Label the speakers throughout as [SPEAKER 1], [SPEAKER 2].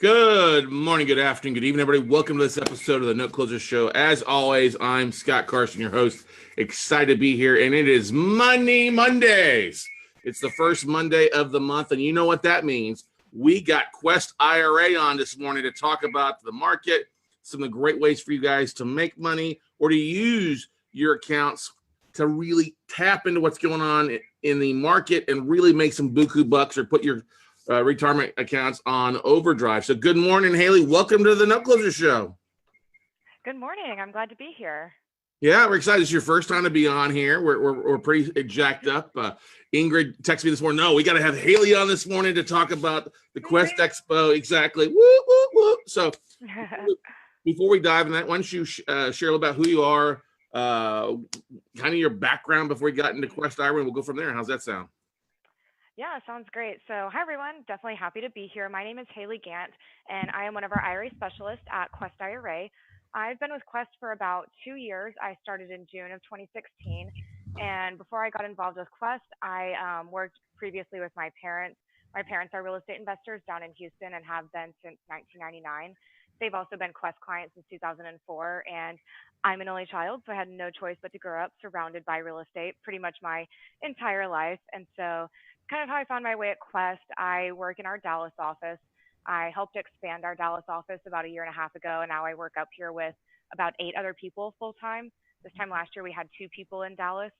[SPEAKER 1] Good morning, good afternoon, good evening, everybody. Welcome to this episode of the Note Closer Show. As always, I'm Scott Carson, your host. Excited to be here, and it is Money Mondays. It's the first Monday of the month, and you know what that means. We got Quest IRA on this morning to talk about the market, some of the great ways for you guys to make money or to use your accounts to really tap into what's going on in the market and really make some buku bucks or put your retirement accounts on overdrive. So good morning, Haley. Welcome to the Note Closer Show.
[SPEAKER 2] Good morning. I'm glad to be here.
[SPEAKER 1] Yeah, we're excited. It's your first time to be on here. We're pretty jacked up. Ingrid texted me this morning. No, we got to have Haley on this morning to talk about the Quest Expo. Exactly. Woo, woo, woo. So before we dive in that, why don't you share a little about who you are, kind of your background before you got into Quest IRA, and we'll go from there. How's that sound?
[SPEAKER 2] Yeah, sounds great. So, hi everyone. Definitely happy to be here. My name is Haley Gant, and I am one of our IRA specialists at Quest IRA. I've been with Quest for about 2 years. I started in June of 2016, and before I got involved with Quest, I worked previously with my parents. My parents are real estate investors down in Houston and have been since 1999. They've also been Quest clients since 2004, and I'm an only child, so I had no choice but to grow up surrounded by real estate pretty much my entire life. And so kind of how I found my way at Quest. I work in our Dallas office. I helped expand our Dallas office about a year and a half ago, and now I work up here with about 8 other people full time. This time last year, we had 2 people in Dallas.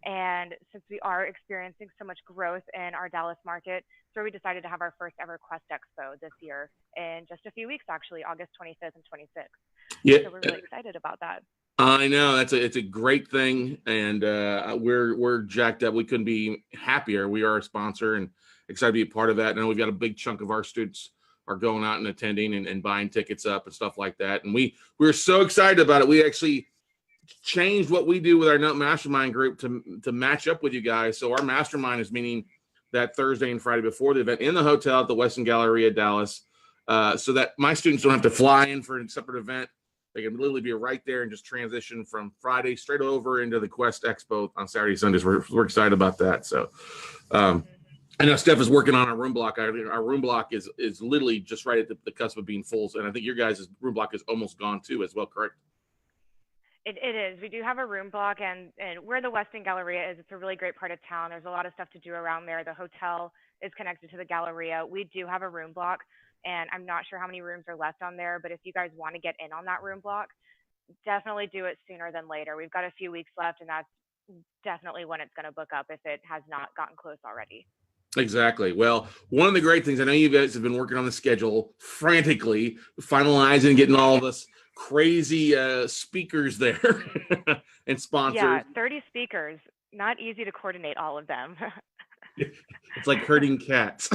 [SPEAKER 2] And since we are experiencing so much growth in our Dallas market, so we decided to have our first ever Quest Expo this year in just a few weeks, actually, August 25th and 26th.
[SPEAKER 1] Yeah,
[SPEAKER 2] So we're really excited about that.
[SPEAKER 1] I know it's a great thing, and we're jacked up. We couldn't be happier. We are a sponsor and excited to be a part of that. And we've got a big chunk of our students are going out and attending and buying tickets up and stuff like that. And we're so excited about it. We actually changed what we do with our Note Mastermind group to match up with you guys. So our mastermind is meeting that Thursday and Friday before the event in the hotel at the Westin Galleria, Dallas, so that my students don't have to fly in for a separate event. They can literally be right there and just transition from Friday straight over into the Quest Expo on Saturday, Sundays. We're excited about that. So I know Steph is working on our room block. Our room block is literally just right at the cusp of being full. And I think your guys' room block is almost gone too as well, correct?
[SPEAKER 2] It is. We do have a room block, and where the Westin Galleria is, it's a really great part of town. There's a lot of stuff to do around there. The hotel is connected to the Galleria. We do have a room block, and I'm not sure how many rooms are left on there, but if you guys want to get in on that room block, definitely do it sooner than later. We've got a few weeks left, and that's definitely when it's going to book up if it has not gotten close already.
[SPEAKER 1] Exactly. Well, one of the great things, I know you guys have been working on the schedule frantically, finalizing, getting all of us crazy speakers there and sponsors.
[SPEAKER 2] Yeah, 30 speakers. Not easy to coordinate all of them.
[SPEAKER 1] It's like herding cats.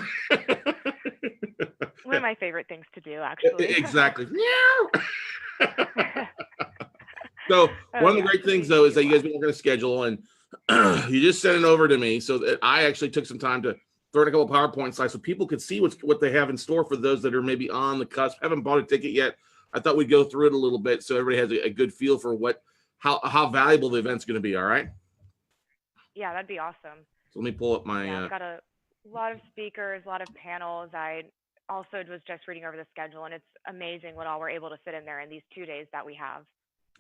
[SPEAKER 2] One of my favorite things to do, actually.
[SPEAKER 1] Exactly. So one of the great things, though, is that you guys been working on a schedule, and you just sent it over to me so that I actually took some time to throw in a couple of PowerPoint slides so people could see what they have in store for those that are maybe on the cusp, haven't bought a ticket yet. I thought we'd go through it a little bit so everybody has a good feel for how valuable the event's going to be. All right.
[SPEAKER 2] Yeah, that'd be awesome.
[SPEAKER 1] So let me pull up my.
[SPEAKER 2] Yeah, I've got a lot of speakers, a lot of panels. I also was just reading over the schedule, and it's amazing what all we're able to fit in there in these 2 days that we have.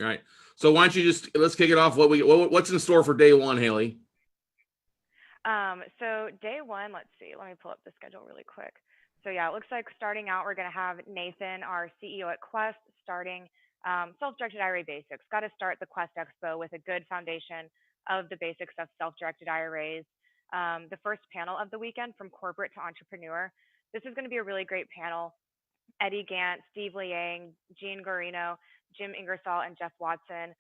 [SPEAKER 1] All right. So why don't you let's kick it off. What's in store for day one, Haley?
[SPEAKER 2] So day one, let's see. Let me pull up the schedule really quick. So yeah, it looks like starting out, we're going to have Nathan, our CEO at Quest, starting self-directed IRA basics. Got to start the Quest Expo with a good foundation of the basics of self-directed IRAs. The first panel of the weekend, from corporate to entrepreneur. This is going to be a really great panel. Eddie Gant, Steve Liang, Jean Guarino, Jim Ingersoll, and Jeff Watson.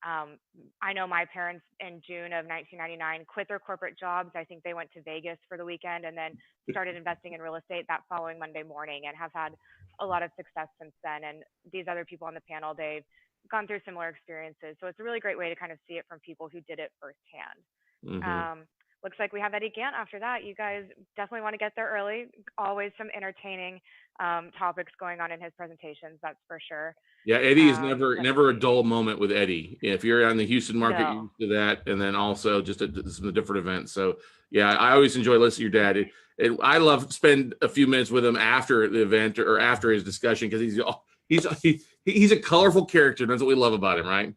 [SPEAKER 2] I know my parents in June of 1999 quit their corporate jobs. I think they went to Vegas for the weekend and then started investing in real estate that following Monday morning and have had a lot of success since then. And these other people on the panel, they've gone through similar experiences. So it's a really great way to kind of see it from people who did it firsthand.
[SPEAKER 1] Mm-hmm.
[SPEAKER 2] looks like we have Eddie Gant after that. You guys definitely want to get there early. Always some entertaining topics going on in his presentations, that's for sure.
[SPEAKER 1] Yeah, Eddie is never
[SPEAKER 2] Let's
[SPEAKER 1] never a
[SPEAKER 2] see.
[SPEAKER 1] dull moment with Eddie. If you're on the Houston market, you're
[SPEAKER 2] No.
[SPEAKER 1] used to that, and then also just some different events. So yeah, I always enjoy listening to your dad. I love spend a few minutes with him after the event or after his discussion because he's a colorful character. That's what we love about him, right?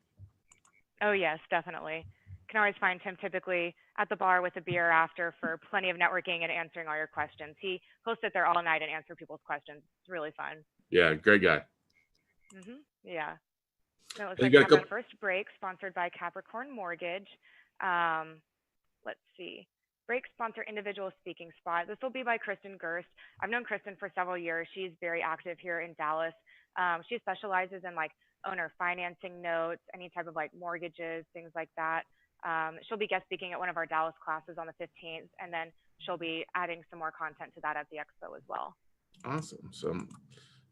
[SPEAKER 2] Oh, yes, definitely. Can always find him typically at the bar with a beer after for plenty of networking and answering all your questions. He'll sit there all night and answer people's questions. It's really fun.
[SPEAKER 1] Yeah, great guy.
[SPEAKER 2] Yeah. So it looks
[SPEAKER 1] You
[SPEAKER 2] like we
[SPEAKER 1] got a
[SPEAKER 2] have our
[SPEAKER 1] couple.
[SPEAKER 2] first break sponsored by Capricorn Mortgage. Um, let's see. Break sponsor individual speaking spot. This will be by Kristen Gerst. I've known Kristen for several years. She's very active here in Dallas. She specializes in like owner financing notes, any type of like mortgages, things like that. She'll be guest speaking at one of our Dallas classes on the 15th, and then she'll be adding some more content to that at the expo as well.
[SPEAKER 1] Awesome. So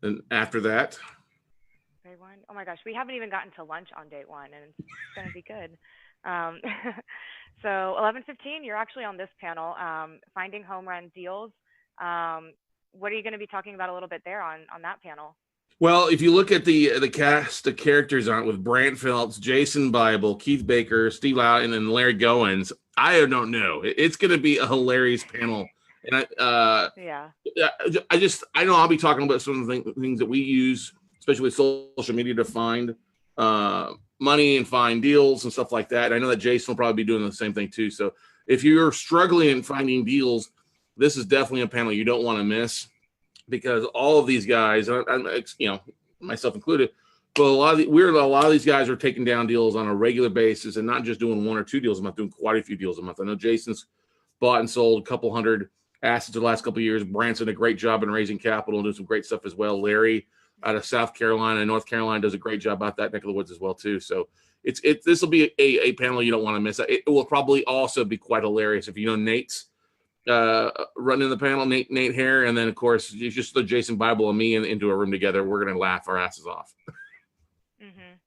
[SPEAKER 1] then after that,
[SPEAKER 2] Day one. Oh my gosh, we haven't even gotten to lunch on day one, and it's gonna be good. Um, so 11:15, you're actually on this panel, finding home run deals. What are you going to be talking about a little bit there on that panel?
[SPEAKER 1] well, if you look at the cast of characters on it with Brant Phillips, Jason Bible, Keith Baker, Steve Loudon, and Larry Goins, I don't know. It's going to be a hilarious panel, and
[SPEAKER 2] Yeah.
[SPEAKER 1] I know I'll be talking about some of the things that we use, especially with social media, to find money and find deals and stuff like that. And I know that Jason will probably be doing the same thing too. So if you're struggling in finding deals, this is definitely a panel you don't want to miss because all of these guys, myself included, but a lot of these guys are taking down deals on a regular basis and not just doing one or two deals a month, doing quite a few deals a month. I know Jason's bought and sold a couple hundred assets the last couple of years. Branson did a great job in raising capital and doing some great stuff as well. Larry out of South Carolina and North Carolina does a great job about that neck of the woods as well too. So this will be a panel you don't want to miss. It will probably also be quite hilarious if you know Nate's running the panel, Nate Hare, and then of course you just throw Jason Bible and me into a room together. We're gonna laugh our asses off.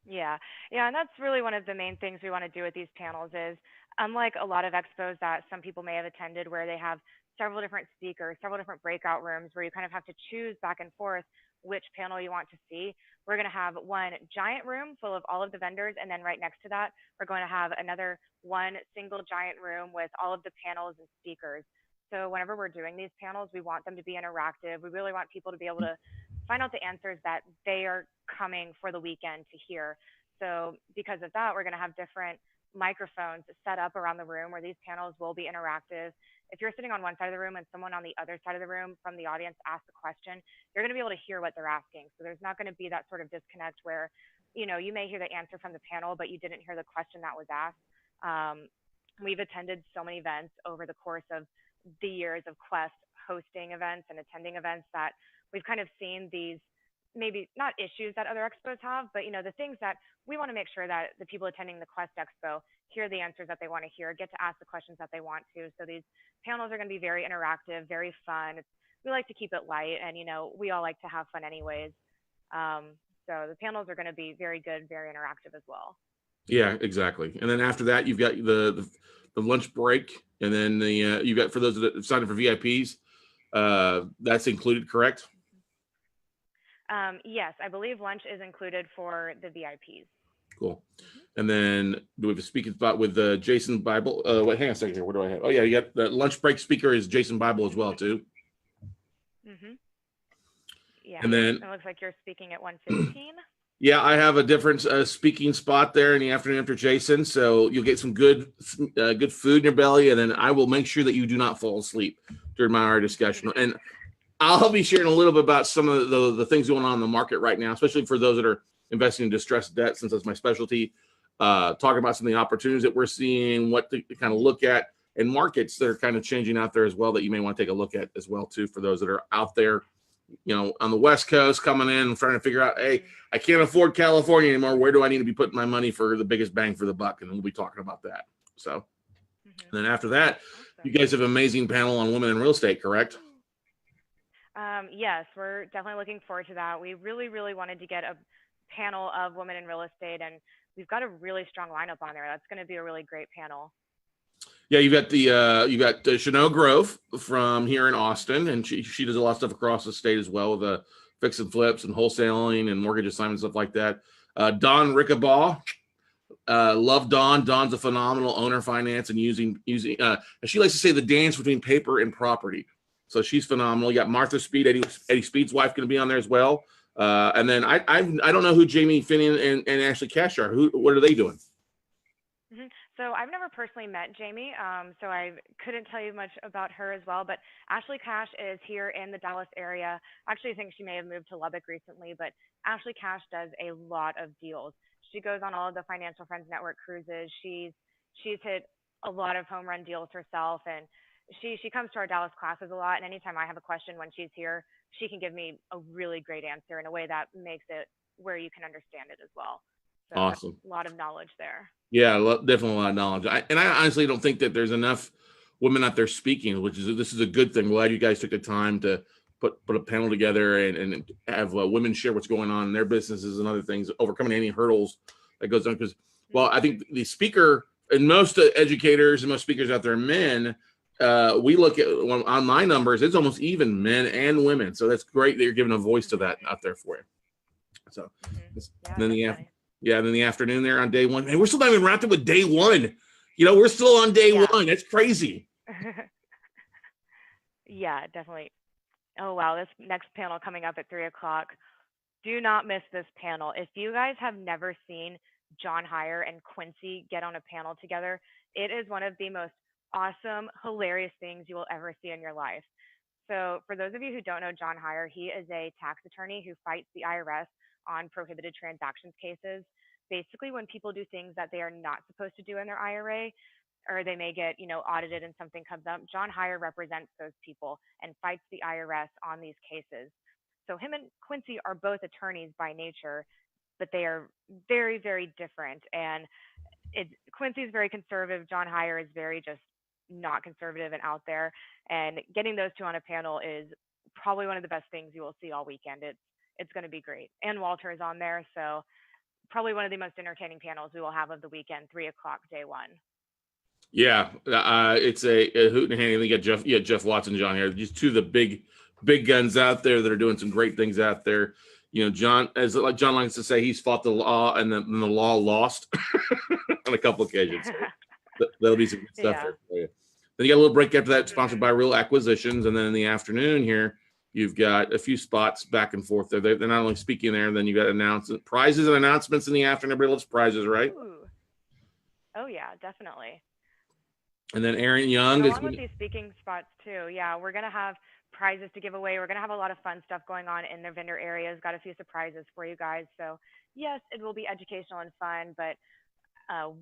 [SPEAKER 2] Yeah. Yeah, and that's really one of the main things we want to do with these panels is unlike a lot of expos that some people may have attended where they have several different speakers, several different breakout rooms where you kind of have to choose back and forth which panel you want to see. We're going to have one giant room full of all of the vendors, and then right next to that, we're going to have another one single giant room with all of the panels and speakers. So whenever we're doing these panels, we want them to be interactive. We really want people to be able to find out the answers that they are coming for the weekend to hear. So because of that, we're going to have different microphones set up around the room where these panels will be interactive. If you're sitting on one side of the room and someone on the other side of the room from the audience asks a question, you're going to be able to hear what they're asking. So there's not going to be that sort of disconnect where, you may hear the answer from the panel, but you didn't hear the question that was asked. We've attended so many events over the course of the years of Quest hosting events and attending events that we've kind of seen these maybe not issues that other expos have, but the things that we want to make sure that the people attending the Quest Expo hear the answers that they want to hear, get to ask the questions that they want to. So these panels are going to be very interactive, very fun. We like to keep it light, and we all like to have fun anyways. So the panels are going to be very good, very interactive as well.
[SPEAKER 1] Yeah, exactly. And then after that, you've got the lunch break, and then you got for those that have signed up for VIPs, that's included, correct?
[SPEAKER 2] Yes, I believe lunch is included for the VIPs.
[SPEAKER 1] Cool. And then do we have a speaking spot with Jason Bible? Wait, hang on a second here. What do I have? Oh yeah, you got the lunch break speaker is Jason Bible as well too.
[SPEAKER 2] Yeah,
[SPEAKER 1] And then
[SPEAKER 2] it looks like you're speaking at 1:15.
[SPEAKER 1] yeah, I have a different speaking spot there in the afternoon after Jason, so you'll get some good food in your belly, and then I will make sure that you do not fall asleep during my discussion. And I'll be sharing a little bit about some of the things going on in the market right now, especially for those that are investing in distressed debt, since that's my specialty. Talking about some of the opportunities that we're seeing, what to kind of look at, and markets that are kind of changing out there as well that you may want to take a look at as well too for those that are out there, on the West Coast coming in and trying to figure out, hey, I can't afford California anymore. Where do I need to be putting my money for the biggest bang for the buck? And we'll be talking about that. So, and then after that, you guys have an amazing panel on women in real estate, correct?
[SPEAKER 2] Yes, we're definitely looking forward to that. We really, really wanted to get a panel of women in real estate, and we've got a really strong lineup on there. That's going to be a really great panel.
[SPEAKER 1] Yeah, you got Chanel Grove from here in Austin, and she does a lot of stuff across the state as well with fix and flips and wholesaling and mortgage assignments, stuff like that. Don Rickabaugh, love Dawn. Dawn's a phenomenal owner finance and using as she likes to say, the dance between paper and property. So she's phenomenal. You got Martha Speed, Eddie Speed's wife, going to be on there as well. And then I don't know who Jamie Finney and Ashley Cash are. What are they doing?
[SPEAKER 2] So I've never personally met Jamie, so I couldn't tell you much about her as well. But Ashley Cash is here in the Dallas area. Actually, I think she may have moved to Lubbock recently, but Ashley Cash does a lot of deals. She goes on all of the Financial Friends Network cruises. She's hit a lot of home run deals herself, and she comes to our Dallas classes a lot. And anytime I have a question when she's here, she can give me a really great answer in a way that makes it where you can understand it as well. So that's
[SPEAKER 1] Awesome.
[SPEAKER 2] a lot of knowledge there.
[SPEAKER 1] Yeah, definitely a lot of knowledge. I honestly don't think that there's enough women out there speaking, this is a good thing. Glad you guys took the time to put a panel together and have women share what's going on in their businesses and other things, overcoming any hurdles that goes on. Because, well, I think the speaker and most educators and most speakers out there are men. We look at on my numbers, it's almost even men and women. So that's great that you're giving a voice to that out there for you. So
[SPEAKER 2] Yeah,
[SPEAKER 1] then
[SPEAKER 2] definitely.
[SPEAKER 1] yeah, then the afternoon there on day one. And we're still not even wrapped up with day one. We're still on day
[SPEAKER 2] Yeah.
[SPEAKER 1] one. That's crazy.
[SPEAKER 2] Yeah, definitely. Oh wow, this next panel coming up at 3 o'clock. Do not miss this panel. If you guys have never seen John Heyer and Quincy get on a panel together, it is one of the most awesome, hilarious things you will ever see in your life. So, for those of you who don't know John Heyer, he is a tax attorney who fights the IRS on prohibited transactions cases. Basically, when people do things that they are not supposed to do in their IRA, or they may get, audited and something comes up, John Heyer represents those people and fights the IRS on these cases. So him and Quincy are both attorneys by nature, but they are very, very different. And Quincy is very conservative. John Heyer is very just not conservative and out there. And getting those two on a panel is probably one of the best things you will see all weekend. It's going to be great. And Walter is on there, so probably one of the most entertaining panels we will have of the weekend. 3 o'clock, day one.
[SPEAKER 1] Yeah, it's a hoot and hand. You got Jeff Watson, John here, just two of the big guns out there that are doing some great things out there. John, as like John likes to say, he's fought the law and then the law lost on a couple occasions. So that'll be some good stuff
[SPEAKER 2] Yeah.
[SPEAKER 1] there for you. Then you got a little break after that, sponsored by Real Acquisitions, and then in the afternoon here, you've got a few spots back and forth there. They're not only speaking there, then you got prizes and announcements in the afternoon. Everybody loves prizes, right?
[SPEAKER 2] Ooh. Oh yeah, definitely.
[SPEAKER 1] And then Aaron
[SPEAKER 2] And
[SPEAKER 1] Young is
[SPEAKER 2] along with these speaking spots too, yeah, we're gonna have prizes to give away. We're gonna have a lot of fun stuff going on in the vendor areas. Got a few surprises for you guys. So yes, it will be educational and fun, but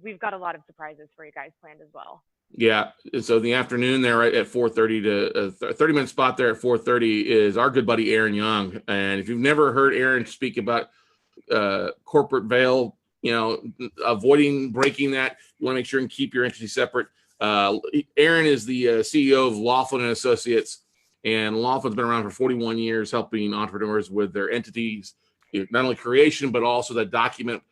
[SPEAKER 2] we've got a lot of surprises for you guys planned as well.
[SPEAKER 1] Yeah. So in the afternoon there, right at 4:30 to 30-minute spot there at 4:30 is our good buddy Aaron Young. And if you've never heard Aaron speak about corporate veil, avoiding breaking that, you want to make sure and keep your entities separate. Aaron is the CEO of Laughlin and Associates, and Laughlin's been around for 41 years, helping entrepreneurs with their entities, not only creation but also the document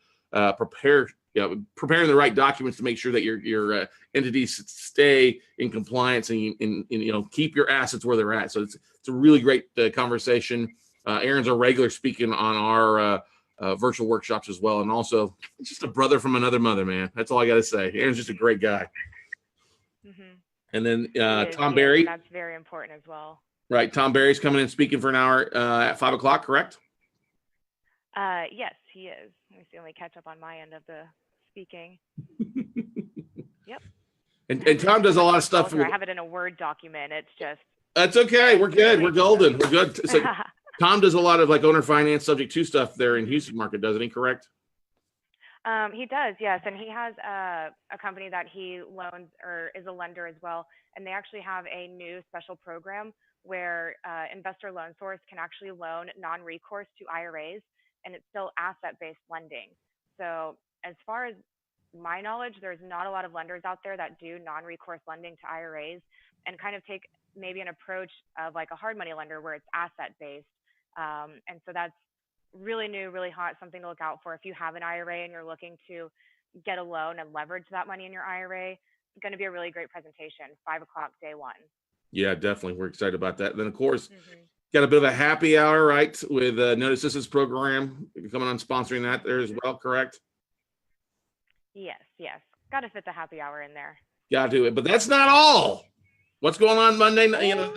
[SPEAKER 1] preparing the right documents to make sure that your entities stay in compliance and keep your assets where they're at. So it's a really great conversation. Aaron's a regular speaking on our virtual workshops as well, and also just a brother from another mother, man. That's all I got to say. Aaron's just a great guy.
[SPEAKER 2] Mm-hmm.
[SPEAKER 1] And then Tom
[SPEAKER 2] He is, and
[SPEAKER 1] Barry,
[SPEAKER 2] that's very important as well.
[SPEAKER 1] right? Tom Barry's coming in speaking for an hour at 5 o'clock, correct?
[SPEAKER 2] Yes, he is. Let me see. Let me catch up on my end of the speaking. Yep.
[SPEAKER 1] And Tom does a lot of stuff.
[SPEAKER 2] I have it in a Word document. It's just.
[SPEAKER 1] That's okay. We're good. We're golden. We're good. So Tom does a lot of like owner finance subject to stuff there in Houston market, doesn't he? Correct?
[SPEAKER 2] He does, yes, and he has a company that he loans or is a lender as well, and they actually have a new special program where Investor Loan Source can actually loan non-recourse to IRAs, and it's still asset-based lending. So as far as my knowledge, there's not a lot of lenders out there that do non-recourse lending to IRAs and kind of take maybe an approach of like a hard money lender where it's asset-based. And so that's really new, really hot, something to look out for if you have an IRA and you're looking to get a loan and leverage that money in your IRA. going to be a really great presentation. 5 o'clock, day one.
[SPEAKER 1] Yeah, definitely. We're excited about that. Then, of course,
[SPEAKER 2] Hmm.
[SPEAKER 1] got a bit of a happy hour, right, with Note Assistance Program coming on sponsoring that there as well, correct?
[SPEAKER 2] Yes, yes. Got to fit the happy hour in there.
[SPEAKER 1] Got to it. But that's not all. What's going on Monday night?
[SPEAKER 2] Oh,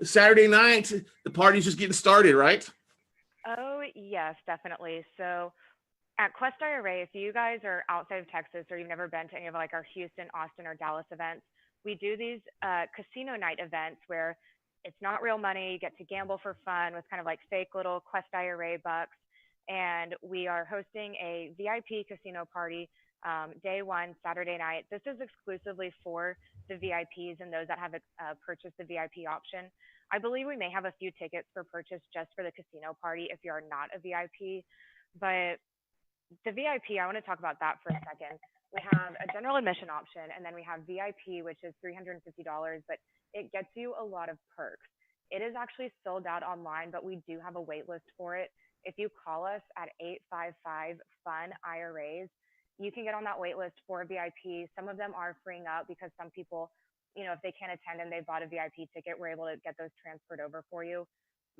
[SPEAKER 1] Saturday night, the party's just getting started, right?
[SPEAKER 2] oh, yes, definitely. So at Quest IRA, if you guys are outside of Texas or you've never been to any of like our Houston, Austin, or Dallas events, we do these casino night events where it's not real money. You get to gamble for fun with kind of like fake little Quest IRA bucks. And we are hosting a VIP casino party day one, Saturday night. This is exclusively for the VIPs and those that have purchased the VIP option. I believe we may have a few tickets for purchase just for the casino party if you're not a VIP. But the VIP, I want to talk about that for a second. We have a general admission option, and then we have VIP, which is $350, but it gets you a lot of perks. It is actually sold out online, but we do have a wait list for it. If you call us at 855 FUN IRAs, you can get on that wait list for a VIP. Some of them are freeing up because some people, if they can't attend and they bought a VIP ticket, we're able to get those transferred over for you.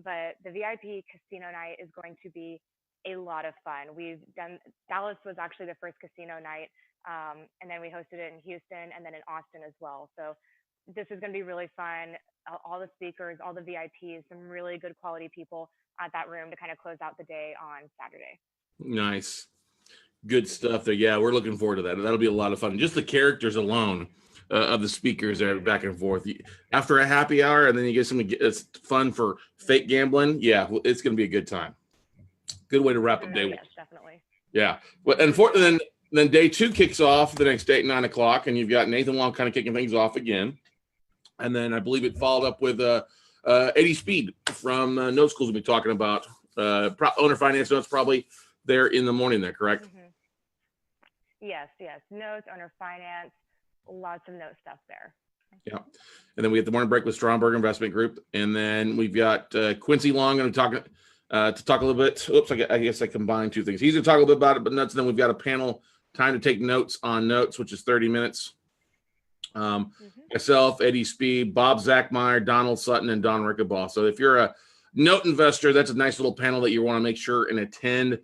[SPEAKER 2] But the VIP casino night is going to be a lot of fun. We've done Dallas was actually the first casino night, and then we hosted it in Houston and then in Austin as well. So this is going to be really fun. All the speakers, all the VIPs, some really good quality people at that room to kind of close out the day on Saturday.
[SPEAKER 1] Nice. Good
[SPEAKER 2] Mm-hmm.
[SPEAKER 1] stuff there. Yeah, we're looking forward to that. That'll be a lot of fun. Just the characters alone of the speakers there back and forth. After a happy hour, and then you get some it's fun for fake gambling. Yeah, it's going to be a good time. Good way to wrap up day one.
[SPEAKER 2] Yes, definitely.
[SPEAKER 1] Yeah. But unfortunately, then day two kicks off the next day at 9 o'clock, and you've got Nathan Long kind of kicking things off again. And then I believe it followed up with Eddie Speed from Note Schools. We'll be talking about owner finance notes probably there in the morning there, correct?
[SPEAKER 2] Mm-hmm. Yes, yes. Notes, owner finance, lots of note stuff there.
[SPEAKER 1] Yeah. And then we get the morning break with Stromberg Investment Group. And then we've got Quincy Long going to talk a little bit. Oops, I guess I combined two things. He's going to talk a little bit about it, but notes. And then we've got a panel time to take notes on notes, which is 30 minutes. Myself, Eddie Speed, Bob Zachmeyer, Donald Sutton, and Don Rickabaugh. So if you're a note investor, that's a nice little panel that you want to make sure and attend.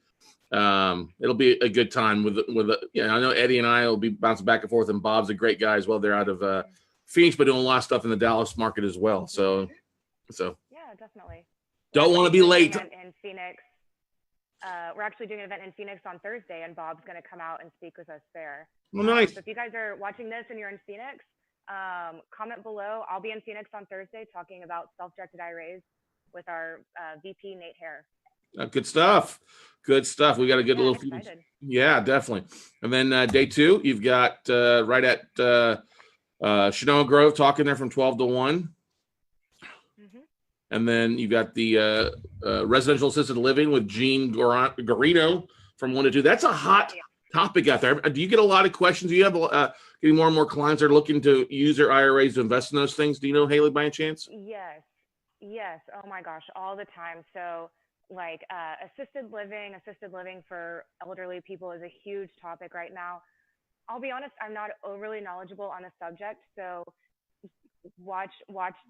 [SPEAKER 1] It'll be a good time with I know Eddie and I will be bouncing back and forth, and Bob's a great guy as well. They're out of Phoenix, but doing a lot of stuff in the Dallas market as well. So
[SPEAKER 2] yeah, definitely.
[SPEAKER 1] Don't want to be late.
[SPEAKER 2] In Phoenix, we're actually doing an event in Phoenix on Thursday, and Bob's going to come out and speak with us there.
[SPEAKER 1] Well, nice.
[SPEAKER 2] So if you guys are watching this and you're in Phoenix, comment below. I'll be in Phoenix on Thursday talking about self-directed IRAs with our VP Nate Hare.
[SPEAKER 1] Good stuff. Good stuff. We got a good little few. Yeah, definitely. And then day two, you've got right at Shinoa Grove talking there from 12 to 1. And then you've got the residential assisted living with Gene Garino from 1 to 2. That's a hot topic out there. Do you get a lot of questions? Do you have getting more and more clients that are looking to use their IRAs to invest in those things? Do you know, Haley, by any chance?
[SPEAKER 2] Yes. Oh my gosh, all the time. So like assisted living for elderly people is a huge topic right now. I'll be honest, I'm not overly knowledgeable on the subject, so watch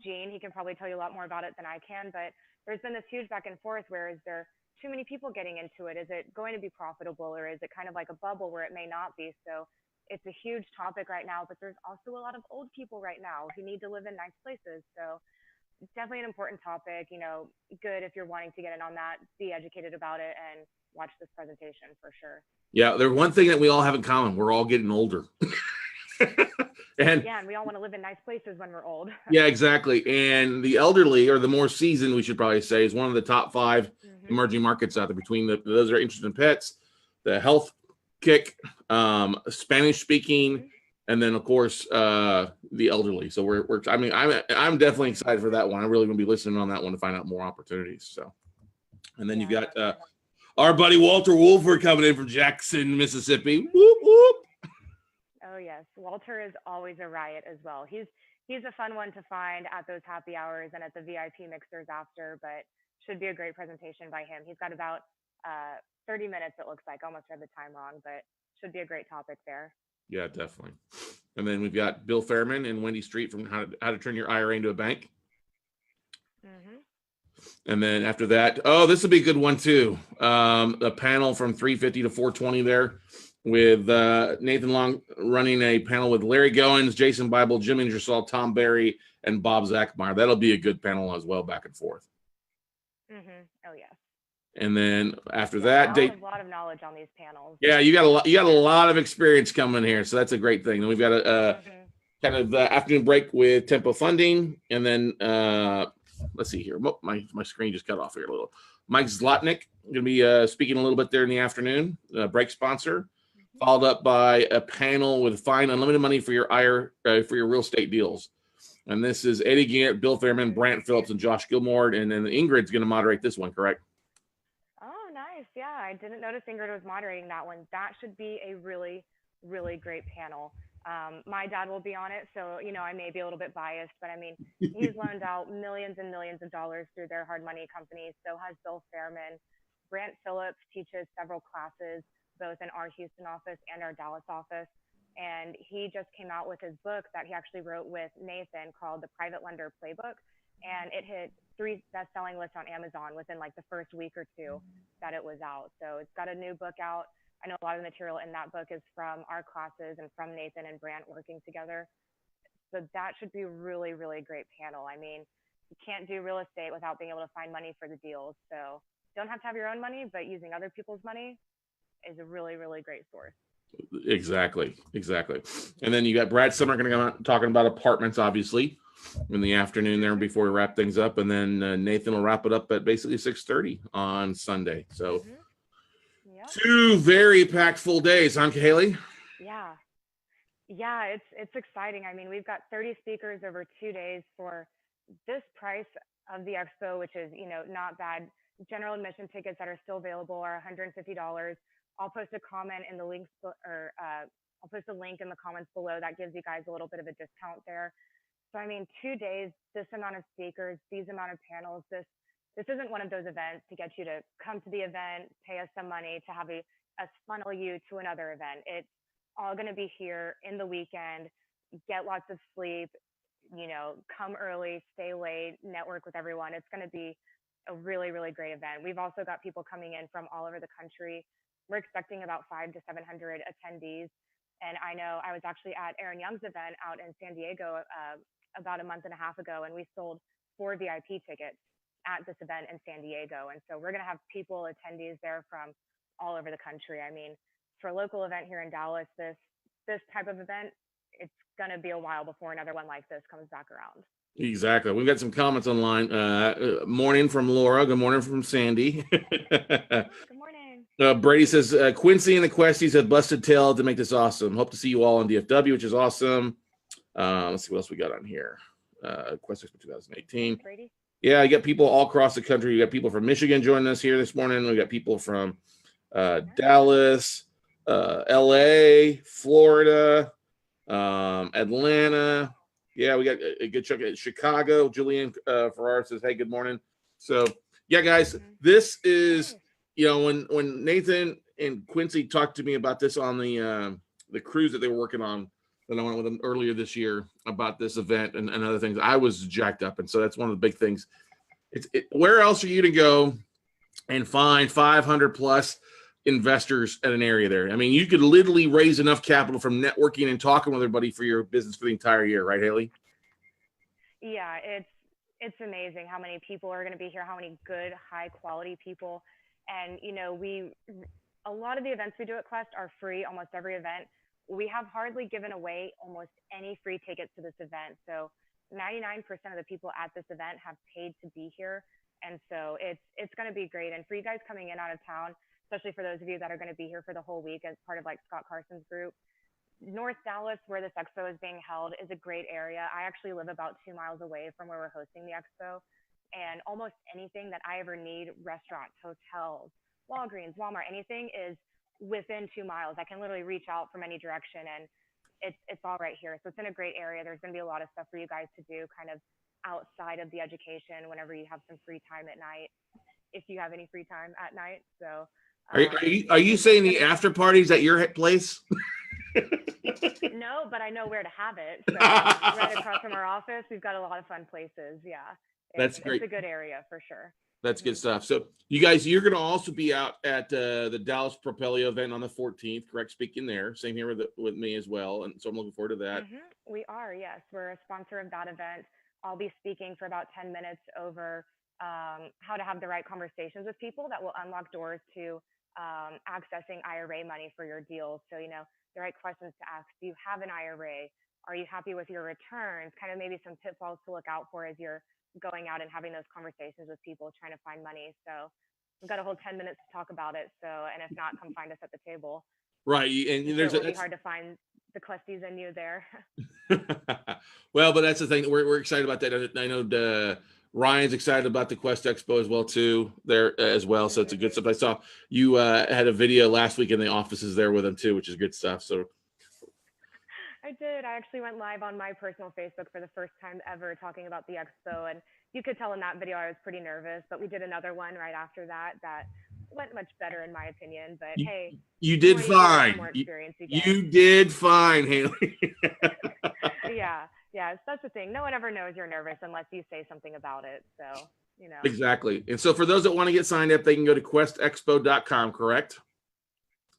[SPEAKER 2] Gene. He can probably tell you a lot more about it than I can, but there's been this huge back and forth where is there too many people getting into it? Is it going to be profitable, or is it kind of like a bubble where it may not be? So it's a huge topic right now, but there's also a lot of old people right now who need to live in nice places. So it's definitely an important topic. Good if you're wanting to get in on that, be educated about it and watch this presentation for sure.
[SPEAKER 1] Yeah, there's one thing that we all have in common. We're all getting older. and
[SPEAKER 2] we all want to live in nice places when we're old.
[SPEAKER 1] Yeah, exactly. And the elderly, or the more seasoned, we should probably say, is one of the top 5 emerging markets out there between those that are interested in pets, the health kick, Spanish speaking, and then of course the elderly. So I'm definitely excited for that one. I'm really going to be listening on that one to find out more opportunities. So, and then you've got our buddy Walter Wolford coming in from Jackson, Mississippi. Whoop whoop.
[SPEAKER 2] Oh yes, Walter is always a riot as well. He's a fun one to find at those happy hours and at the VIP mixers after, but should be a great presentation by him. He's got about 30 minutes, it looks like. I almost read the time wrong, but should be a great topic there.
[SPEAKER 1] Yeah, definitely. And then we've got Bill Fairman and Wendy Street from how to turn your IRA into a bank.
[SPEAKER 2] Mm-hmm.
[SPEAKER 1] And then after that, oh, this will be a good one too. A panel from 350 to 420 there with Nathan Long running a panel with Larry Goins, Jason Bible, Jim Ingersoll, Tom Berry, and Bob Zachmeyer. That'll be a good panel as well, back and forth.
[SPEAKER 2] Mm-hmm. Oh, yes.
[SPEAKER 1] And then after that,
[SPEAKER 2] a lot of knowledge on these panels.
[SPEAKER 1] Yeah, you got a lot of experience coming here, so that's a great thing. Then we've got a kind of afternoon break with Tempo Funding, and then let's see here. My screen just cut off here a little. Mike Zlotnick going to be speaking a little bit there in the afternoon. Break sponsor, followed up by a panel with Find Unlimited Money for your for your real estate deals. And this is Eddie Gant, Bill Fairman, Brant Phillips, and Josh Gilmore, and then Ingrid's going to moderate this one, correct?
[SPEAKER 2] Oh, nice. Yeah, I didn't notice Ingrid was moderating that one. That should be a really, really great panel. My dad will be on it, so, I may be a little bit biased, but I mean, he's loaned out millions and millions of dollars through their hard money companies. So has Bill Fairman. Brant Phillips teaches several classes, both in our Houston office and our Dallas office. And he just came out with his book that he actually wrote with Nathan called The Private Lender Playbook. And it hit 3 best-selling lists on Amazon within like the first week or two that it was out. So it's got a new book out. I know a lot of the material in that book is from our classes and from Nathan and Brant working together. So that should be a really, really great panel. I mean, you can't do real estate without being able to find money for the deals. So you don't have to have your own money, but using other people's money is a really, really great source.
[SPEAKER 1] Exactly. And then you got Brad Summer going to come out talking about apartments, obviously, in the afternoon there before we wrap things up, and then Nathan will wrap it up at basically 6:30 on Sunday. So 2 very packed full days, huh, Haley?
[SPEAKER 2] Yeah, it's exciting. I mean, we've got 30 speakers over 2 days for this price of the expo, which is not bad. General admission tickets that are still available are $150. I'll post a comment in the links, or I'll post a link in the comments below that gives you guys a little bit of a discount there. So I mean, 2 days, this amount of speakers, these amount of panels, this isn't one of those events to get you to come to the event, pay us some money to have us funnel you to another event. It's all going to be here in the weekend. Get lots of sleep, come early, stay late, network with everyone. It's going to be a really, really great event. We've also got people coming in from all over the country. We're expecting about 500 to 700 attendees. And I know I was actually at Aaron Young's event out in San Diego about a month and a half ago, and we sold 4 VIP tickets at this event in San Diego. And so we're going to have attendees there from all over the country. I mean, for a local event here in Dallas, this type of event, it's going to be a while before another one like this comes back around.
[SPEAKER 1] Exactly. We've got some comments online. Morning from Laura. Good morning from Sandy.
[SPEAKER 2] Good morning.
[SPEAKER 1] Brady says, Quincy and the Questies have busted tail to make this awesome. Hope to see you all on DFW, which is awesome. Let's see what else we got on here. Quest Expo 2018.
[SPEAKER 2] Brady?
[SPEAKER 1] Yeah, you got people all across the country. You got people from Michigan joining us here this morning. We got people from Dallas, LA, Florida, Atlanta. Yeah, we got a good chunk at Chicago. Julian Farrar says, hey, good morning. So, yeah, guys, this is, when Nathan and Quincy talked to me about this on the cruise that they were working on, that I went with them earlier this year about this event and other things, I was jacked up. And so that's one of the big things. Where else are you to go and find 500 plus investors at an area there? I mean, you could literally raise enough capital from networking and talking with everybody for your business for the entire year, right, Haley?
[SPEAKER 2] Yeah, it's amazing how many people are going to be here, how many good, high quality people. And, a lot of the events we do at Quest are free, almost every event. We have hardly given away almost any free tickets to this event. So 99% of the people at this event have paid to be here. And so it's going to be great. And for you guys coming in out of town, especially for those of you that are going to be here for the whole week as part of like Scott Carson's group, North Dallas, where this expo is being held, is a great area. I actually live about 2 miles away from where we're hosting the expo. And almost anything that I ever need, restaurants, hotels, Walgreens, Walmart, anything is within 2 miles. I can literally reach out from any direction, and it's all right here. So it's in a great area. There's going to be a lot of stuff for you guys to do kind of outside of the education whenever you have some free time at night, if you have any free time at night. So
[SPEAKER 1] are you saying the after parties at your place?
[SPEAKER 2] No, but I know where to have it. So right across from our office, we've got a lot of fun places. Yeah,
[SPEAKER 1] That's
[SPEAKER 2] it's
[SPEAKER 1] great.
[SPEAKER 2] a good area for sure.
[SPEAKER 1] That's good stuff. So you guys, you're going to also be out at the Dallas Propelio event on the 14th, correct? Speaking there, same here with me as well, and so I'm looking forward to that.
[SPEAKER 2] We are, yes. We're a sponsor of that event. I'll be speaking for about 10 minutes over how to have the right conversations with people that will unlock doors to accessing IRA money for your deals. So, the right questions to ask. Do you have an IRA? Are you happy with your returns? Kind of maybe some pitfalls to look out for as you're going out and having those conversations with people trying to find money. So, we've got a whole 10 minutes to talk about it. So, and if not, come find us at the table.
[SPEAKER 1] Right, and
[SPEAKER 2] I'm sure it will be hard to find the Questies in you there.
[SPEAKER 1] Well, but that's the thing. We're excited about that. I know Ryan's excited about the Quest Expo as well too. There as well, so it's a good stuff. I saw you had a video last week in the offices there with them too, which is good stuff. So
[SPEAKER 2] I did. I actually went live on my personal Facebook for the first time ever talking about the expo, and you could tell in that video I was pretty nervous. But we did another one right after that went much better in my opinion. But hey,
[SPEAKER 1] you did fine. You did fine, Haley.
[SPEAKER 2] Yeah, that's the thing. No one ever knows you're nervous unless you say something about it. So,
[SPEAKER 1] Exactly. And so for those that want to get signed up, they can go to questexpo.com, correct?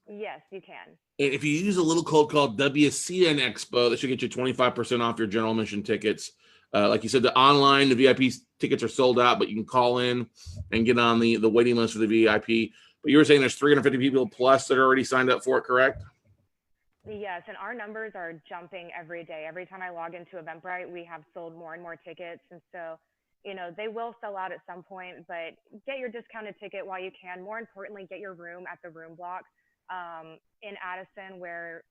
[SPEAKER 2] Yes, you can.
[SPEAKER 1] And if you use a little code called WCN Expo, that should get you 25% off your general admission tickets. Like you said, the online, the VIP tickets are sold out, but you can call in and get on the waiting list for the VIP. But you were saying there's 350 people plus that are already signed up for it, correct?
[SPEAKER 2] Yes, and our numbers are jumping every day. Every time I log into Eventbrite, we have sold more and more tickets. And so, they will sell out at some point, but get your discounted ticket while you can. More importantly, get your room at the room block in Addison, or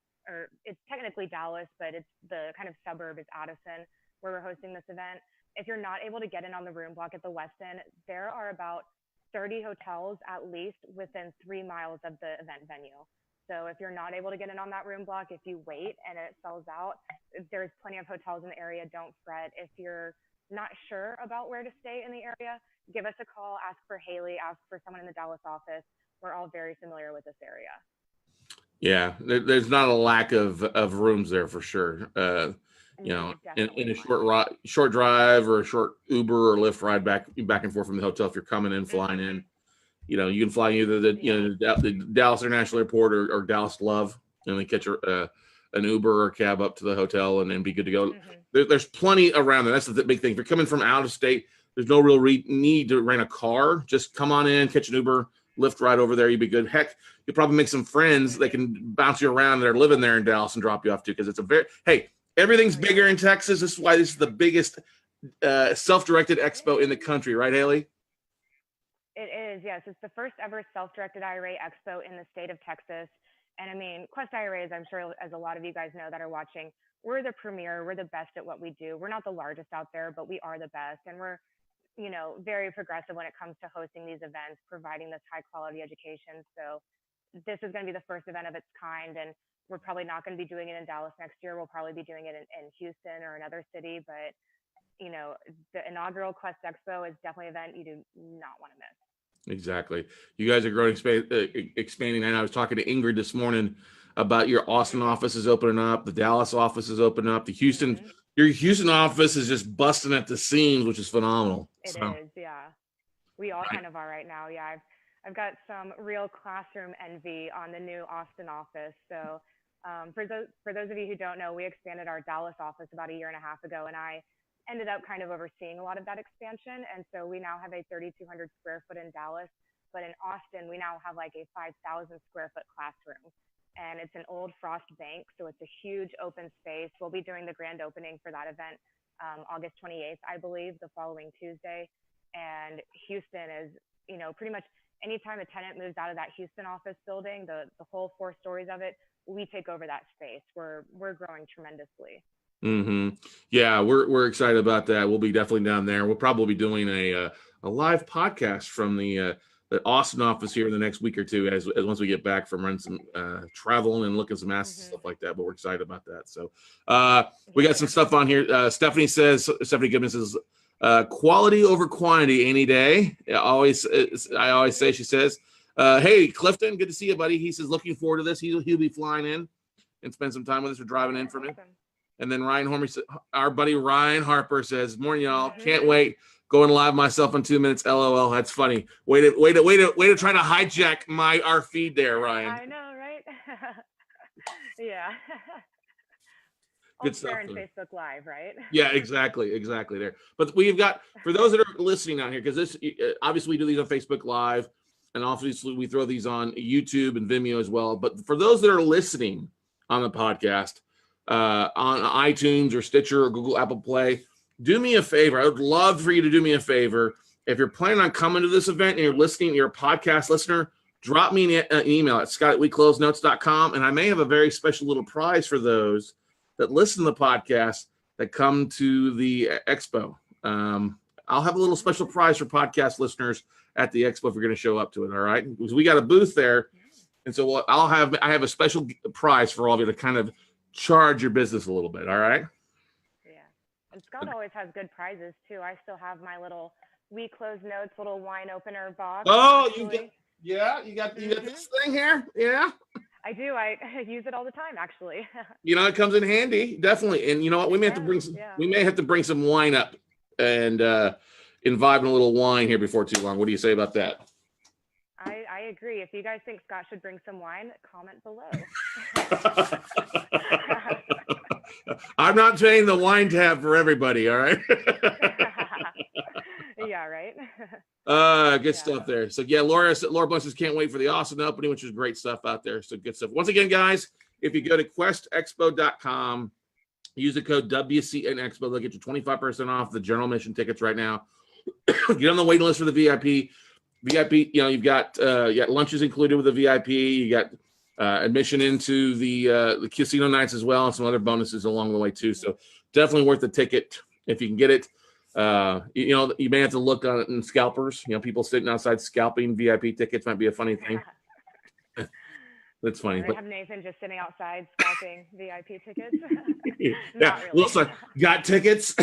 [SPEAKER 2] it's technically Dallas, but it's the kind of suburb is Addison, where we're hosting this event. If you're not able to get in on the room block at the Westin, there are about 30 hotels at least within 3 miles of the event venue. So if you're not able to get in on that room block, if you wait and it sells out, there's plenty of hotels in the area. Don't fret. If you're not sure about where to stay in the area, give us a call, ask for Haley, ask for someone in the Dallas office. We're all very familiar with this area.
[SPEAKER 1] Yeah, there's not a lack of rooms there for sure. In a short drive or a short Uber or Lyft ride back and forth from the hotel if you're coming in, flying in. You can fly either the Dallas International Airport or Dallas Love, and then catch an Uber or cab up to the hotel and then be good to go. There's plenty around there. That's the big thing. If you're coming from out of state, there's no real need to rent a car. Just come on in, catch an Uber, Lyft right over there. You'd be good. Heck, you'll probably make some friends that can bounce you around that are living there in Dallas and drop you off too. Because everything's bigger in Texas. This is why this is the biggest self-directed expo in the country, right, Haley?
[SPEAKER 2] It is, yes. It's the first ever self-directed IRA expo in the state of Texas. And I mean, Quest IRA, I'm sure as a lot of you guys know that are watching, we're the premier, we're the best at what we do. We're not the largest out there, but we are the best. And we're, very progressive when it comes to hosting these events, providing this high quality education. So this is going to be the first event of its kind. And we're probably not going to be doing it in Dallas next year. We'll probably be doing it in Houston or another city. But, the inaugural Quest Expo is definitely an event you do not want to miss.
[SPEAKER 1] Exactly. You guys are growing, expanding. And I was talking to Ingrid this morning about your Austin office is opening up. The Dallas office is opening up. The Houston, your Houston office is just busting at the seams, which is phenomenal.
[SPEAKER 2] It is, yeah. We all kind of are right now. Yeah, I've got some real classroom envy on the new Austin office. So for those of you who don't know, we expanded our Dallas office about a year and a half ago, and I ended up kind of overseeing a lot of that expansion. And so we now have a 3,200 square foot in Dallas, but in Austin, we now have like a 5,000 square foot classroom. And it's an old Frost bank, so it's a huge open space. We'll be doing the grand opening for that event August 28th, I believe, the following Tuesday. And Houston is, pretty much anytime a tenant moves out of that Houston office building, the whole 4 stories of it, we take over that space. We're growing tremendously.
[SPEAKER 1] Yeah, we're excited about that. We'll be definitely down there. We'll probably be doing a live podcast from the Austin office here in the next week or two, as once we get back from running some traveling and looking some masks and stuff like that. But we're excited about that. So we got some stuff on here. Stephanie Goodman says, quality over quantity any day. I always say, she says, hey, Clifton, good to see you, buddy. He says, looking forward to this. He'll be flying in. and spend some time with us. We're driving in from it.
[SPEAKER 2] Awesome.
[SPEAKER 1] And then Ryan Homer, our buddy Ryan Harper says, "Morning, y'all. Can't wait. Going live myself in 2 minutes. LOL. That's funny. Way to try to hijack our feed there, Ryan."
[SPEAKER 2] I know, right? Yeah.
[SPEAKER 1] Good stuff.
[SPEAKER 2] In Facebook Live, right?
[SPEAKER 1] Yeah, exactly there. But we've got, for those that are listening out here, because this obviously we do these on Facebook Live, and obviously we throw these on YouTube and Vimeo as well. But for those that are listening on the podcast, on iTunes or Stitcher or Google Apple Play, do me a favor. I would love for you to do me a favor. If you're planning on coming to this event and you're listening, you're a podcast listener, drop me an email at scott@weclosenotes.com, and I may have a very special little prize for those that listen to the podcast that come to the expo. I'll have a little special prize for podcast listeners at the expo if you're going to show up to it. All right, because we got a booth there, and so I have a special prize for all of you to kind of charge your business a little bit. All right.
[SPEAKER 2] Yeah, and Scott always has good prizes too. I still have my little We Close Notes little wine opener box.
[SPEAKER 1] Oh, you got this thing here, yeah.
[SPEAKER 2] I do. I use it all the time, actually.
[SPEAKER 1] It comes in handy, definitely. And you know what? We may have to bring some. We may have to bring some wine up and imbibe in a little wine here before too long. What do you say about that?
[SPEAKER 2] I agree. If you guys think Scott should bring some wine, comment below.
[SPEAKER 1] I'm not saying the wine tab for everybody. All right.
[SPEAKER 2] Yeah. Right.
[SPEAKER 1] Good stuff there. So yeah, Laura Blunt says can't wait for the Austin opening, which is great stuff out there. So good stuff. Once again, guys, if you go to questexpo.com, use the code WCNExpo, they'll get you 25% off the general admission tickets right now. Get on the waiting list for the VIP. You've got lunches included with the VIP. You got admission into the casino nights as well, and some other bonuses along the way too. So definitely worth the ticket if you can get it. You may have to look on it in scalpers. People sitting outside scalping VIP tickets might be a funny thing. That's funny.
[SPEAKER 2] I have Nathan just sitting outside scalping VIP tickets.
[SPEAKER 1] Yeah, really. Looks got tickets.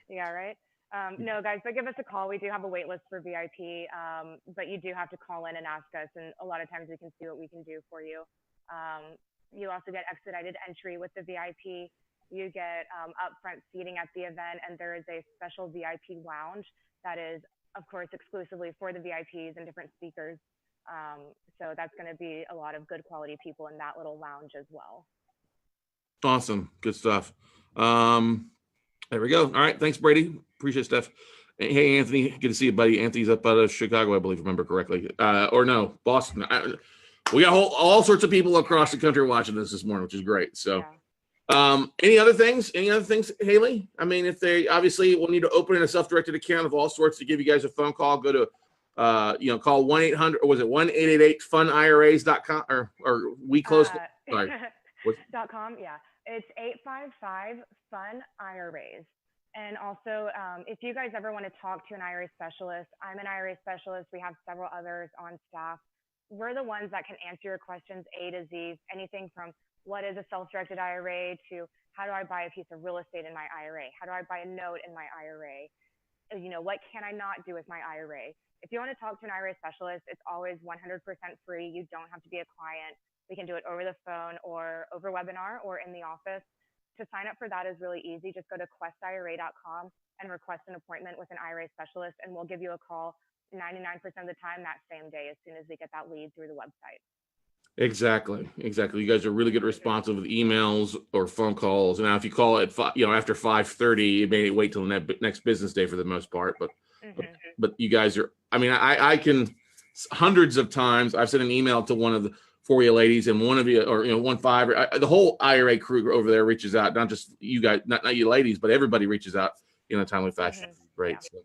[SPEAKER 2] Yeah, right. No, guys, but give us a call. We do have a wait list for VIP, but you do have to call in and ask us, and a lot of times we can see what we can do for you. You also get expedited entry with the VIP. You get upfront seating at the event, and there is a special VIP lounge that is, of course, exclusively for the VIPs and different speakers. So that's going to be a lot of good quality people in that little lounge as well.
[SPEAKER 1] Awesome. Good stuff. There we go. All right. Thanks, Brady. Appreciate it, Steph. Hey, Anthony. Good to see you, buddy. Anthony's up out of Chicago, I believe, remember correctly. Or no, Boston. We got all sorts of people across the country watching this morning, which is great. So. Yeah. Any other things, Haley? I mean, if they obviously will need to open in a self-directed account of all sorts to give you guys a phone call, go to, call 1-800, or was it 1-888-FUN-IRAs.com or we closed. Sorry.
[SPEAKER 2] .com. Yeah. It's 855-FUN-IRAs. And also, if you guys ever want to talk to an IRA specialist, I'm an IRA specialist. We have several others on staff. We're the ones that can answer your questions A to Z, anything from what is a self-directed IRA to how do I buy a piece of real estate in my IRA? How do I buy a note in my IRA? What can I not do with my IRA? If you want to talk to an IRA specialist, it's always 100% free. You don't have to be a client. We can do it over the phone or over webinar or in the office. To sign up for that is really easy. Just go to questira.com and request an appointment with an IRA specialist, and we'll give you a call 99% of the time that same day as soon as we get that lead through the website.
[SPEAKER 1] Exactly. You guys are really good responsive with emails or phone calls. Now, if you call it, after 5:30, you may wait till the next business day for the most part. But you guys are. I mean, I can hundreds of times. I've sent an email to one of the 4 you ladies, and one of you, or the whole IRA crew over there reaches out. Not just you guys, not you ladies, but everybody reaches out in a timely fashion. Great. Yeah. So.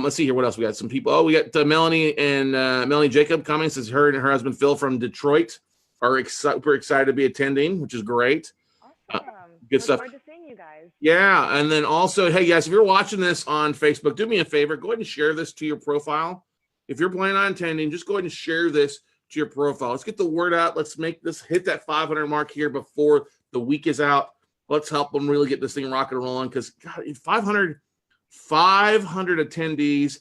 [SPEAKER 1] Let's see here. What else we got? Some people. Oh, we got Melanie and Melanie Jacob comments. Says her and her husband Phil from Detroit are super excited to be attending, which is great.
[SPEAKER 2] Awesome.
[SPEAKER 1] Good stuff.
[SPEAKER 2] Look forward to seeing you guys.
[SPEAKER 1] Yeah, and then also, hey guys, if you're watching this on Facebook, do me a favor. Go ahead and share this to your profile. If you're planning on attending, just go ahead and share this to your profile. Let's get the word out. Let's make this hit that 500 mark here before the week is out. Let's help them really get this thing rocking and rolling, because 500 attendees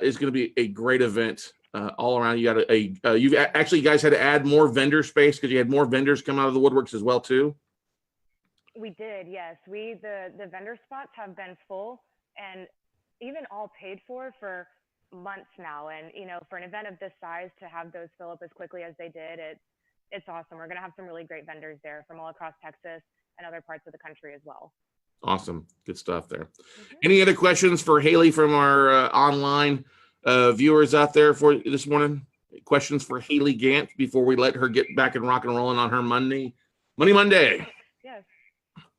[SPEAKER 1] is going to be a great event. all around. You got you've actually, you guys had to add more vendor space because you had more vendors come out of the woodworks as well too.
[SPEAKER 2] We did, yes. The vendor spots have been full and even all paid for months now. And for an event of this size to have those fill up as quickly as they did, it's awesome. We're gonna have some really great vendors there from all across Texas and other parts of the country as well.
[SPEAKER 1] Awesome, good stuff there. Any other questions for Haley from our online viewers out there for this morning? Questions for Haley Gant before we let her get back and rock and rolling on her Monday?
[SPEAKER 2] Yes.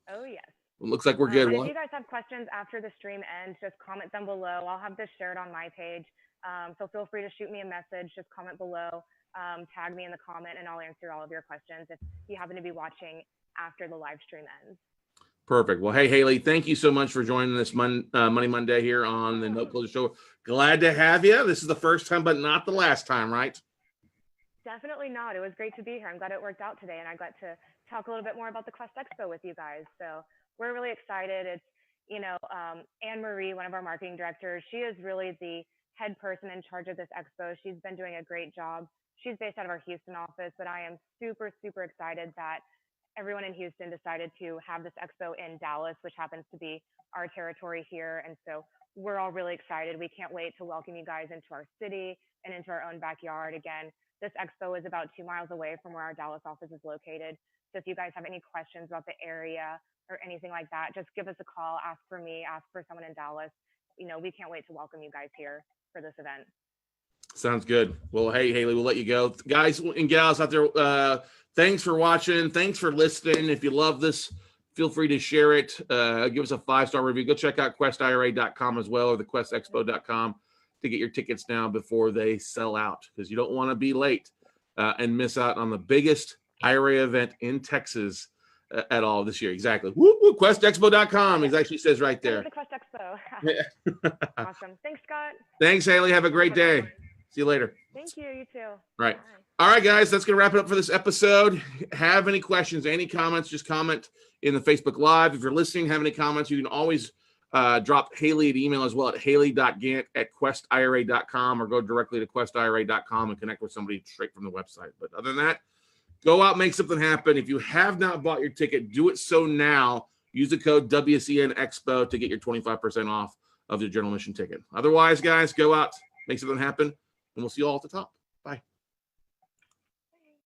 [SPEAKER 2] Oh, yes.
[SPEAKER 1] It looks like we're good.
[SPEAKER 2] If you guys have questions after the stream ends, just comment them below. I'll have this shared on my page. So feel free to shoot me a message. Just comment below, tag me in the comment, and I'll answer all of your questions if you happen to be watching after the live stream ends.
[SPEAKER 1] Perfect. Well, hey, Haley, thank you so much for joining this Money Monday here on the Note Closer Show. Glad to have you. This is the first time, but not the last time, right?
[SPEAKER 2] Definitely not. It was great to be here. I'm glad it worked out today, and I got to talk a little bit more about the Quest Expo with you guys. So we're really excited. It's, Anne Marie, one of our marketing directors, she is really the head person in charge of this expo. She's been doing a great job. She's based out of our Houston office, but I am super, super excited that everyone in Houston decided to have this expo in Dallas, which happens to be our territory here. And so we're all really excited. We can't wait to welcome you guys into our city and into our own backyard. Again, this expo is about 2 miles away from where our Dallas office is located. So if you guys have any questions about the area or anything like that, just give us a call, ask for me, ask for someone in Dallas. We can't wait to welcome you guys here for this event.
[SPEAKER 1] Sounds good. Well, hey, Haley, we'll let you go. Guys and gals out there, thanks for watching. Thanks for listening. If you love this, feel free to share it. Give us a 5-star review. Go check out questira.com as well, or the questexpo.com to get your tickets now before they sell out, because you don't want to be late and miss out on the biggest IRA event in Texas at all this year. Exactly. Questexpo.com, it actually says right there.
[SPEAKER 2] The Quest Expo. Awesome. Thanks, Scott.
[SPEAKER 1] Thanks, Haley. Have a great day. See you later.
[SPEAKER 2] Thank you. You too.
[SPEAKER 1] Right.
[SPEAKER 2] Bye.
[SPEAKER 1] All right, guys, that's going to wrap it up for this episode. Have any questions, any comments, just comment in the Facebook Live. If you're listening, have any comments, you can always drop Haley an email as well at haley.gant@questira.com, or go directly to questira.com and connect with somebody straight from the website. But other than that, go out, make something happen. If you have not bought your ticket, do it so now. Use the code WCN Expo to get your 25% off of your general admission ticket. Otherwise, guys, go out, make something happen, and we'll see you all at the top. Bye.